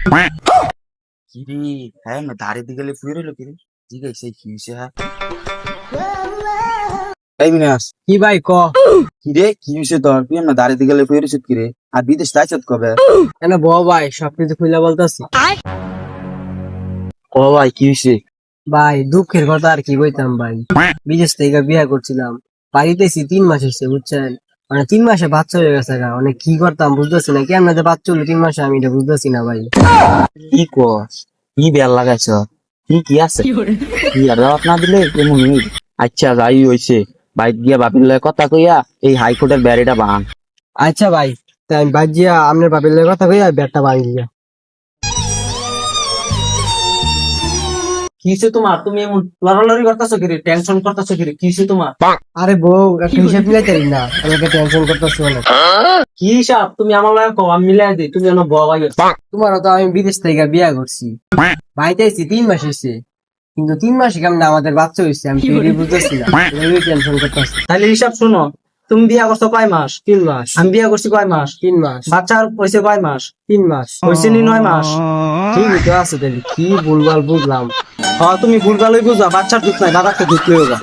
কিরে হ্যাঁ না দাঁড়িয়ে দিকে গেলে ফুয়ে রইলো কিরে ঠিক আছে কি হয়েছে হ্যাঁ এই মিনাস কি ভাই ক কিরে কি হয়েছে তোর তুই না দাঁড়িয়ে দিকে গেলে ফুয়ে রইছিস কিরে আর বিদেশ যাইছত কবে কেন ব ভাই সবকিছু খুলে বলতেছি। ও ভাই কি হয়েছে ভাই দুঃখের কথা আর কি কইতাম ভাই, বিদেশ থেকে বিয়ে করছিলাম, বাড়িতেছি 3 মাস হয়েছে বুঝছেন, মানে 3 মাসে বাচ্চা হয়ে গেছে গা, মানে কি করতাম বুঝতেছি না, কেমন যে বাচ্চা হলো 3 মাসে আমি এটা বুঝতেছি না ভাই। কি কস কি বেল লাগাইছ কি কি আছে কি আর দাওয়াত না দিলে কেমন হইল? আচ্ছা যাই হইছে বাইক গিয়া বাপির লগে কথা কইয়া এই হাইকোর্টের ব্যারিটা বান আচ্ছা ভাই, তাই আমি বাজিয়া আপনার বাপের লগে কথা কইয়া ব্যাটটা ভাঙি গিয়া। কিসে তোমার, তুমি এমন লড়ালড়ি করতেছো কিরে, টেনশন করতেছো কিরে, কিসে তোমার? আরে বউ একটা হিসাব মিলাইতারি না, আমাকে টেনশন করতেছো অনেক। কি হিসাব তুমি আমার লাগে কও, আমি মিলাই দিই, তুমি যেন বড় ভাই। তোমারও তো আমি বিদেশ থেকে বিয়ে করছি, বাড়িতে আইছি 3 মাস হয়েছে, কিন্তু 3 মাসে কেমন আমাদের বাচ্চা হয়েছে আমি তো এটাই বুঝতেছি না, টেনশন করতেছি। তাহলে হিসাব শুনো, তুমি বিয়া করছো কয় মাস? 3 মাস। আমি বিয়া করছি কয় মাস? 3 মাস। বাচ্চা হয়েছে কয় মাস? 3 মাস। হয়েছে নি 9 মাস। ঠিকই তো আছে, তাহলে কি ভুলভাল বুঝলাম। হ্যাঁ তুমি ভুল ভালোই বুঝবা, বাচ্চার দুধ নাই, দাদাকে দুধ লইও গা।